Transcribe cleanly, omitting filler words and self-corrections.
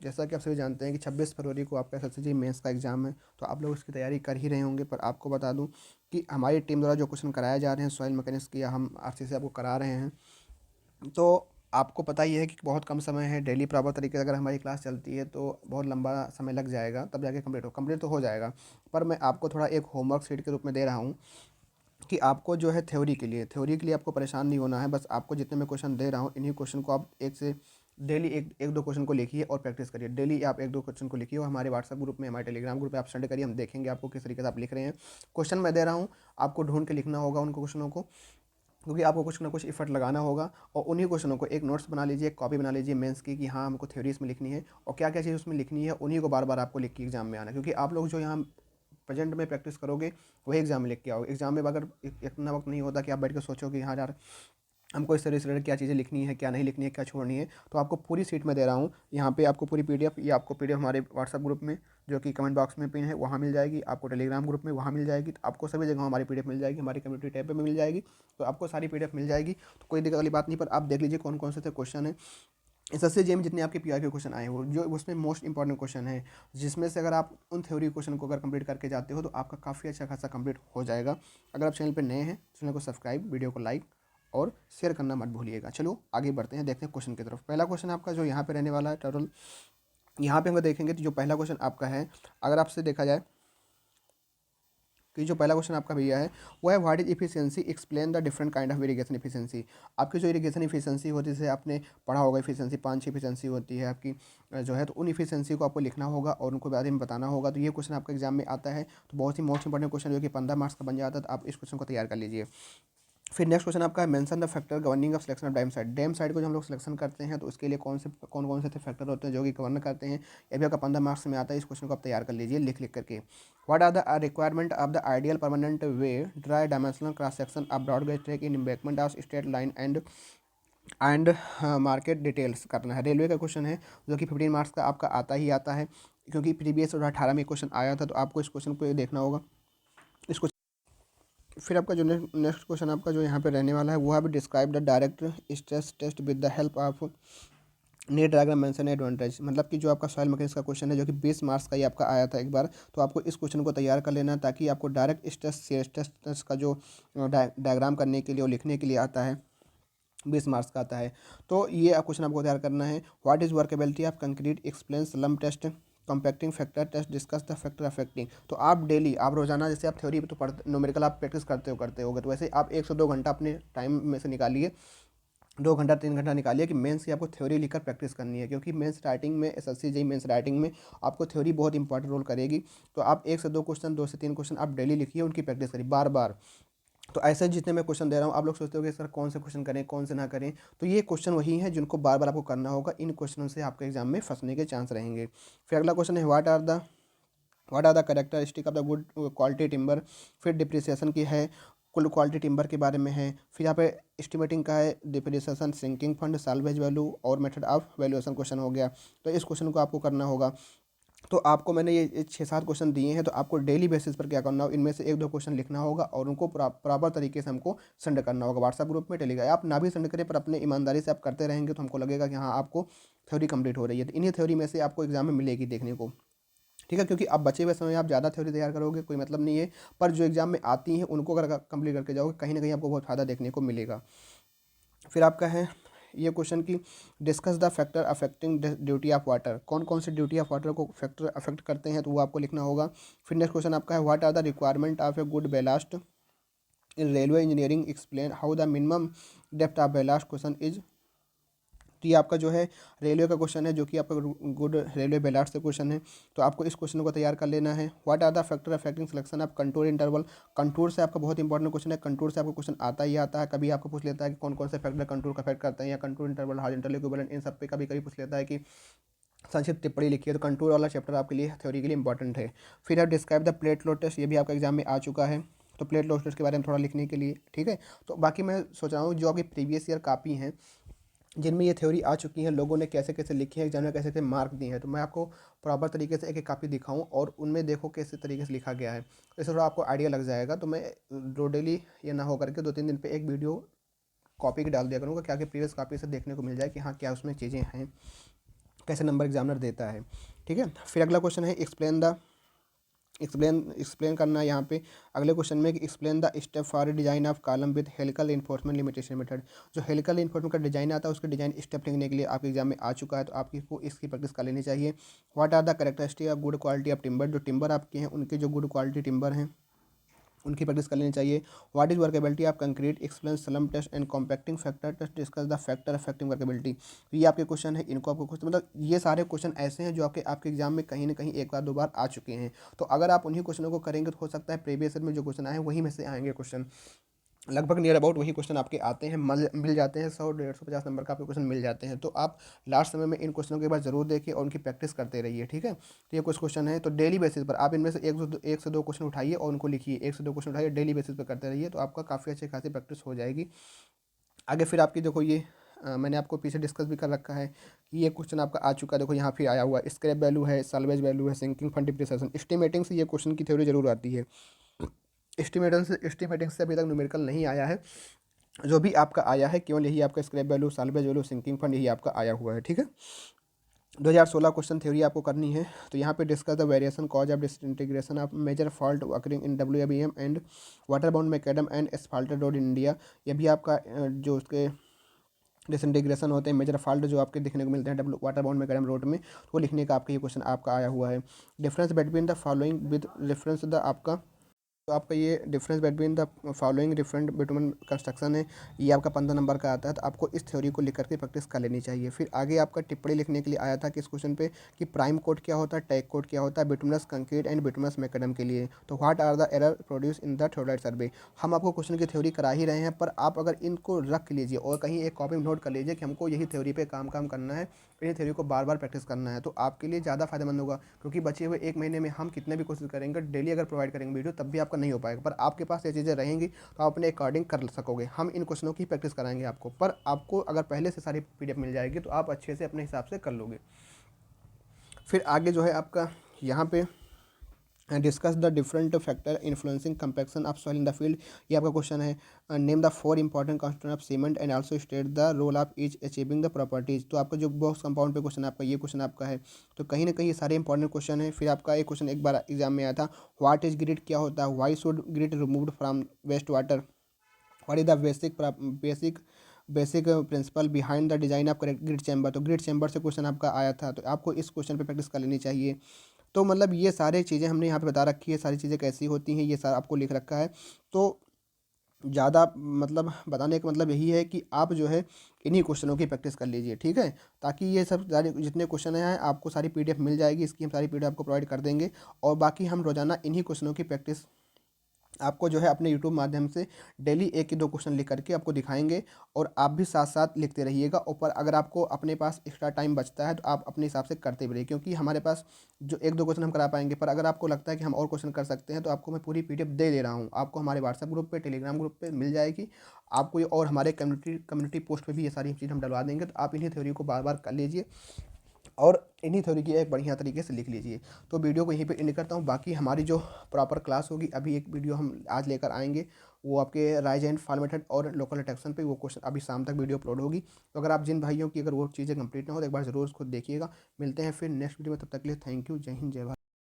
जैसा कि आप सभी जानते हैं कि 26 फरवरी को आपका एसएससी मेंस का एग्ज़ाम है, तो आप लोग इसकी तैयारी कर ही रहे होंगे। पर आपको बता दूं कि हमारी टीम द्वारा जो क्वेश्चन कराए जा रहे हैं सॉइल मैकेनिक्स की, या हम आरसी से आपको करा रहे हैं, तो आपको पता ही है कि बहुत कम समय है। डेली प्रॉपर तरीके से अगर हमारी क्लास चलती है तो बहुत लंबा समय लग जाएगा, तब जाके कंप्लीट तो हो जाएगा। पर मैं आपको थोड़ा एक होमवर्क शीट के रूप में दे रहा हूँ कि आपको जो है थ्योरी के लिए आपको परेशान नहीं होना है। बस आपको जितने मैं क्वेश्चन दे रहा हूँ, इन्हीं क्वेश्चन को आप एक से डेली एक एक दो क्वेश्चन को लिखिए और प्रैक्टिस करिए। डेली आप एक दो क्वेश्चन को लिखिए और हमारे व्हाट्सएप ग्रुप में, हमारे टेलीग्राम ग्रुप में आप सेंड करिए। हम देखेंगे आपको किस तरीके से आप लिख रहे हैं। क्वेश्चन मैं दे रहा हूँ, आपको ढूंढ के लिखना होगा उन क्वेश्चनों को, क्योंकि आपको कुछ ना कुछ एफर्ट लगाना होगा। और उन्हीं क्वेश्चनों को एक नोट्स बना लीजिए, एक कॉपी बना लीजिए मेंस की, कि हाँ हमको थ्योरी इसमें लिखनी है और क्या क्या चीज़ उसमें लिखनी है। उन्हीं को बार बार आपको लिख के एग्जाम में आना है, क्योंकि आप लोग जो यहाँ प्रेजेंट में प्रैक्टिस करोगे वही एग्जाम में लिख के आओगे। एग्जाम में अगर इतना वक्त नहीं होता कि आप बैठ के सोचो कि हाँ यार हमको इस तरह से रिलेटेड क्या चीज़ें लिखनी है, क्या नहीं लिखनी है, क्या छोड़नी है, तो आपको पूरी सीट में दे रहा हूँ। यहाँ पे आपको पूरी पीडीएफ, ये आपको पीडीएफ हमारे व्हाट्सएप ग्रुप में, जो कि कमेंट बॉक्स में पिन है, वहाँ मिल जाएगी। आपको टेलीग्राम ग्रुप में वहाँ मिल जाएगी। तो आपको सभी जगह हमारी पीडीएफ मिल जाएगी, हमारी कम्युनिटी टैब पे मिल जाएगी। तो आपको सारी पीडीएफ मिल जाएगी, तो कोई दिक्कत वाली बात नहीं। पर आप देख लीजिए कौन कौन से थे क्वेश्चन है एसएससी जेम, जितने आपके पीआर के क्वेश्चन आए हो, जो उसमें मोस्ट इंपॉर्टेंट क्वेश्चन है, जिसमें से अगर आप उन थ्योरी क्वेश्चन को अगर कंप्लीट करके जाते हो तो आपका काफ़ी अच्छा खासा कंप्लीट हो जाएगा। अगर आप चैनल पर नए हैं, चैनल को सब्सक्राइब, वीडियो को लाइक और शेयर करना मत भूलिएगा। चलो आगे बढ़ते हैं, देखते हैं क्वेश्चन की तरफ। पहला क्वेश्चन आपका जो यहाँ पे रहने वाला है टोटल, यहाँ पे हम देखेंगे तो जो पहला क्वेश्चन आपका है, अगर आपसे देखा जाए कि जो पहला क्वेश्चन आपका भैया है वो है what is efficiency, explain the different kind of irrigation efficiency. आपकी जो इरीगेशन इफिशियंसी होती है, जैसे आपने पढ़ा होगा इफिशियंसी 5-6 इफिशियंसी होती है आपकी, जो है, तो उन इफिशियंसी को आपको लिखना होगा और उनको बारे में बताना होगा। तो ये क्वेश्चन आपका एग्जाम में आता है, तो बहुत ही मोस्ट इंपॉर्टेंट क्वेश्चन जो कि 15 मार्क्स का बन जाता है। तो आप इस क्वेश्चन को तैयार कर लीजिए। फिर नेक्स्ट क्वेश्चन आपका है mention the factor governing of selection of dam side को जो हम लोग सिलेक्शन करते हैं, तो उसके लिए कौन कौन से फैक्टर होते हैं जो कि गवर्न करते हैं। ये भी आपका 15 मार्क्स में आता है। इस क्वेश्चन को आप तैयार कर लीजिए लिख लिख करके। What are the requirement of the ideal permanent way dry dimensional cross section of broad gauge track in embankment of straight line and market details करना है। रेलवे का क्वेश्चन है जो कि 15 मार्क्स का आपका आता ही आता है, क्योंकि प्रीवियस 2018 में क्वेश्चन आया था। तो आपको इस क्वेश्चन को देखना होगा। इस फिर आपका जो नेक्स्ट क्वेश्चन आपका जो यहाँ पे रहने वाला है वो है describe the direct stress test with the help of neat diagram mention advantage. मतलब कि जो आपका सॉइल मैकेनिक्स का क्वेश्चन है जो कि 20 मार्क्स का ही आपका आया था एक बार, तो आपको इस क्वेश्चन को तैयार कर लेना है, ताकि आपको डायरेक्ट स्ट्रेस टेस्ट का जो डायग्राम करने के लिए और लिखने के लिए आता है, 20 मार्क्स का आता है। तो ये क्वेश्चन आपको तैयार करना है। What is workability of concrete, explain slump test, compacting factor test, discuss the factor affecting. तो आप डेली, आप रोजाना, जैसे आप थ्योरी तो पढ़ते, न्यूमेरिकल आप प्रैक्टिस करते होगे, तो वैसे आप 1 से 2 घंटा अपने टाइम में से निकालिए, 2 घंटा 3 घंटा निकालिए कि मेंस की आपको थ्योरी लिखकर प्रैक्टिस करनी है। क्योंकि मेंस राइटिंग में, एसएससी जेईई मेंस राइटिंग में आपको थ्योरी बहुत इंपॉर्टेंट रोल करेगी। तो आप 1 से 2 क्वेश्चन, 2 से 3 क्वेश्चन आप डेली लिखिए, उनकी प्रैक्टिस करिए बार बार। तो ऐसे जितने मैं क्वेश्चन दे रहा हूँ, आप लोग सोचते हो कि सर कौन से क्वेश्चन करें कौन से ना करें, तो ये क्वेश्चन वही हैं जिनको बार बार आपको करना होगा। इन क्वेश्चनों से आपके एग्जाम में फंसने के चांस रहेंगे। फिर अगला क्वेश्चन है what are the characteristic of the good quality timber. फिर डिप्रिसिएशन की है, कुल क्वालिटी टिम्बर के बारे में है। फिर यहाँ पे एस्टिमेटिंग का है, depreciation, sinking fund, salvage value और मेथड ऑफ वैल्यूएशन क्वेश्चन हो गया। तो इस क्वेश्चन को आपको करना होगा। तो आपको मैंने ये 6-7 क्वेश्चन दिए हैं, तो आपको डेली बेसिस पर क्या करना होगा, इनमें से 1-2 क्वेश्चन लिखना होगा और उनको प्रॉपर तरीके से हमको सेंड करना होगा व्हाट्सएप ग्रुप में, टेलीग्राम। आप ना भी सेंड करें, पर अपने ईमानदारी से आप करते रहेंगे तो हमको लगेगा कि हाँ आपको थ्योरी कंप्लीट हो रही है। तो इन्हीं थ्योरी में से आपको एग्जाम में मिलेगी देखने को, ठीक है। क्योंकि अब बचे हुए समय में आप ज़्यादा थ्योरी तैयार करोगे कोई मतलब नहीं है, पर जो एग्जाम में आती हैं उनको अगर कंप्लीट करके जाओगे, कहीं ना कहीं आपको बहुत फ़ायदा देखने को मिलेगा। फिर आपका है ये क्वेश्चन की discuss the factor affecting duty of water. कौन कौन से ड्यूटी ऑफ वाटर को फैक्टर अफेक्ट करते हैं, तो वो आपको लिखना होगा। फिर नेक्स्ट क्वेश्चन आपका है what are the requirement of a good ballast in railway engineering, explain how the minimum depth of ballast question is. तो ये आपका जो है रेलवे का क्वेश्चन है, जो कि आपका गुड रेलवे बेलास्ट से क्वेश्चन है। तो आपको इस क्वेश्चन को तैयार कर लेना है। What are the factor affecting selection of contour interval. Contour से आपका बहुत इंपॉर्टेंट क्वेश्चन है। कंटूर से आपको क्वेश्चन आता ही आता है। कभी आपको पूछ लेता है कि कौन कौन से फैक्टर कंटूर का अफेक्ट करते हैं, या कंटूर इंटरवल, हॉरिजॉन्टल इक्विवेलेंट, इन सब पे कभी कभी पूछ लेता है कि संक्षिप्त टिप्पणी लिखिए। तो कंटूर वाला चैप्टर आपके लिए थ्योरी के लिए इंपॉर्टेंट है। फिर आप describe the plate load test, ये भी आपका एग्जाम में आ चुका है। तो प्लेट लोड टेस्ट के बारे में थोड़ा लिखने के लिए, ठीक है। तो बाकी मैं सोच रहा हूँ जो आपकी प्रीवियस ईयर कापी हैं, जिनमें ये थ्योरी आ चुकी है, लोगों ने कैसे कैसे लिखी है, एग्जाम में कैसे कैसे मार्क दिए हैं, तो मैं आपको प्रॉपर तरीके से एक एक कापी दिखाऊं और उनमें देखो कैसे तरीके से लिखा गया है। तो इससे थोड़ा आपको आइडिया लग जाएगा। तो मैं दो डेली ये ना हो करके 2-3 दिन पे एक वीडियो कॉपी की डाल दिया करूँगा, क्या कि प्रीवियस कॉपी से देखने को मिल जाए कि हाँ क्या उसमें चीज़ें हैं। कैसे नंबर एग्जामिनर देता है, ठीक है। फिर अगला क्वेश्चन है एक्सप्लेन करना है यहाँ पे अगले क्वेश्चन में कि explain the step for design of column with helical enforcement limitation method. जो हेलिकल इन्फोर्समेंट का डिजाइन आता है उसके डिजाइन स्टेप लिखने के लिए आपके एग्जाम में आ चुका है, तो आपको इसकी प्रैक्टिस कर लेनी चाहिए। What are the characteristic of good quality of timber. जो टिम्बर आपके हैं उनके जो गुड क्वालिटी टिम्बर हैं उनकी प्रैक्टिस कर लेनी चाहिए। What is workability of concrete, explain slump test and compacting factor test, discuss the factor affecting workability. तो ये आपके क्वेश्चन है, इनको आपको क्वेश्चन मतलब ये सारे क्वेश्चन ऐसे हैं जो आपके एग्जाम में कहीं ना कहीं एक बार दो बार आ चुके हैं। तो अगर आप उन्हीं क्वेश्चनों को करेंगे तो हो सकता है प्रीवियस ईयर में जो क्वेश्चन आए वहीं में से आएंगे क्वेश्चन, लगभग नियर अबाउट वही क्वेश्चन आपके आते हैं, मिल जाते हैं, 100 150 नंबर का आपके क्वेश्चन मिल जाते हैं। तो आप लास्ट समय में इन क्वेश्चनों के बाद जरूर देखिए और उनकी प्रैक्टिस करते रहिए, ठीक है। तो ये कुछ क्वेश्चन है, तो डेली बेसिस पर आप इनमें से एक से दो क्वेश्चन उठाइए और उनको लिखिए, एक से दो क्वेश्चन उठाइए, डेली बेसिस पर करते रहिए, तो आपका काफ़ी अच्छी खासी प्रैक्टिस हो जाएगी। आगे फिर आपकी देखो ये मैंने आपको पीछे डिस्कस भी कर रखा है कि ये क्वेश्चन आपका आ चुका है, देखो यहाँ फिर आया हुआ है, स्क्रैप वैल्यू है, साल्वेज वैल्यू है, सिंकिंग फंड डिप्रिसिएशन, एस्टिमेटिंग से ये क्वेश्चन की थ्योरी जरूर आती है। एस्टिमेटिंग से अभी तक न्यूमेरिकल नहीं आया है, जो भी आपका आया है केवल यही आपका scrap value, salvage value, sinking fund यही आपका आया हुआ है, ठीक है। 2016 क्वेश्चन थ्योरी आपको करनी है, तो यहाँ पे discuss the variation cause of disintegration of major fault occurring in WABM and water bound macadam and asphalted road in India. ये भी आपका जो उसके डिसइंटीग्रेशन होते हैं, मेजर फॉल्ट जो आपके देखने को मिलते हैं वाटर बाउंड मैकेडम रोड में, तो वो लिखने का आपका ये क्वेश्चन आपका आया हुआ है। Difference between the following with reference the आपका, तो आपका ये difference between the following different between construction है, ये आपका 15 नंबर का आता है, तो आपको इस थ्योरी को लेकर के प्रैक्टिस कर लेनी चाहिए। फिर आगे आपका टिप्पणी लिखने के लिए आया था कि इस क्वेश्चन पे कि प्राइम कोड क्या होता है, टैग कोड क्या होता है bituminous concrete and bituminous macadam के लिए, तो what are the error produce in the theodolite survey. हम आपको क्वेश्चन की थ्योरी करा ही रहे हैं, पर आप अगर इनको रख लीजिए और कहीं एक कॉपी में नोट कर लीजिए कि हमको यही थ्योरी पे काम करना है, इन्हीं थ्योरी को बार बार प्रैक्टिस करना है, तो आपके लिए ज़्यादा फायदेमंद होगा। क्योंकि बचे हुए एक महीने में हम कितने भी कोशिश करेंगे, डेली अगर प्रोवाइड करेंगे वीडियो, तब भी आपका नहीं हो पाएगा, पर आपके पास ये चीज़ें रहेंगी तो आप अपने अकॉर्डिंग कर सकोगे। हम इन क्वेश्चनों की प्रैक्टिस कराएंगे आपको, पर आपको अगर पहले से सारी PDF मिल जाएगी तो आप अच्छे से अपने हिसाब से कर लोगे। फिर आगे जो है आपका यहाँ पे discuss the different factor influencing compaction of soil in the field, ये आपका क्वेश्चन है। Name the 4 important constituent of cement and also state the role of each achieving the properties. तो आपका जो बॉक्स कंपाउंड पे क्वेश्चन आपका ये question आपका है, तो कहीं ना कहीं ये सारे इंपॉर्टेंट क्वेश्चन है। फिर आपका एक क्वेश्चन एक बार एग्जाम में आया था, व्हाट इज ग्रिड, क्या होता है, why should grit removed from waste water, what is the basic principle behind the design of grit chamber. तो ग्रिड चैम्बर से क्वेश्चन आपका आया था, तो आपको इस क्वेश्चन पे प्रैक्टिस कर लेनी चाहिए। तो मतलब ये सारी चीज़ें हमने यहाँ पे बता रखी है, सारी चीज़ें कैसी होती हैं ये सारा आपको लिख रखा है। तो ज़्यादा मतलब बताने का मतलब यही है कि आप जो है इन्हीं क्वेश्चनों की प्रैक्टिस कर लीजिए, ठीक है, ताकि ये सब सारे जितने क्वेश्चन हैं आपको सारी PDF मिल जाएगी, इसकी हम सारी PDF आपको प्रोवाइड कर देंगे। और बाकी हम रोज़ाना इन्हीं क्वेश्चनों की प्रैक्टिस आपको जो है अपने YouTube माध्यम से डेली एक ही दो क्वेश्चन लिख करके आपको दिखाएंगे, और आप भी साथ साथ लिखते रहिएगा। ऊपर अगर आपको अपने पास एक्स्ट्रा टाइम बचता है तो आप अपने हिसाब से करते भी रहिए, क्योंकि हमारे पास जो एक दो क्वेश्चन हम करा पाएंगे, पर अगर आपको लगता है कि हम और क्वेश्चन कर सकते हैं तो आपको मैं पूरी PDF दे रहा हूँ, आपको हमारे व्हाट्सएप ग्रुप पे, टेलीग्राम ग्रुप पे मिल जाएगी आपको ये, और हमारे कम्युनिटी पोस्ट पे भी ये सारी चीज़ हम डलवा देंगे। तो आप इन्हीं थ्योरी को बार बार कर लीजिए और इन्हीं थ्योरी की एक बढ़िया तरीके से लिख लीजिए। तो वीडियो को यहीं पे एंड करता हूँ। बाकी हमारी जो प्रॉपर क्लास होगी, अभी एक वीडियो हम आज लेकर आएंगे, वो आपके राइज एंड फॉल मेथड और लोकल डिटेक्शन पे वो क्वेश्चन अभी शाम तक वीडियो अपलोड होगी। तो अगर आप जिन भाइयों की अगर वो चीज़ें कंप्लीट ना हो तो एक बार ज़रूर उसको देखिएगा। मिलते हैं फिर नेक्स्ट वीडियो में, तब तक के लिए थैंक यू, जय हिंद, जय भारत।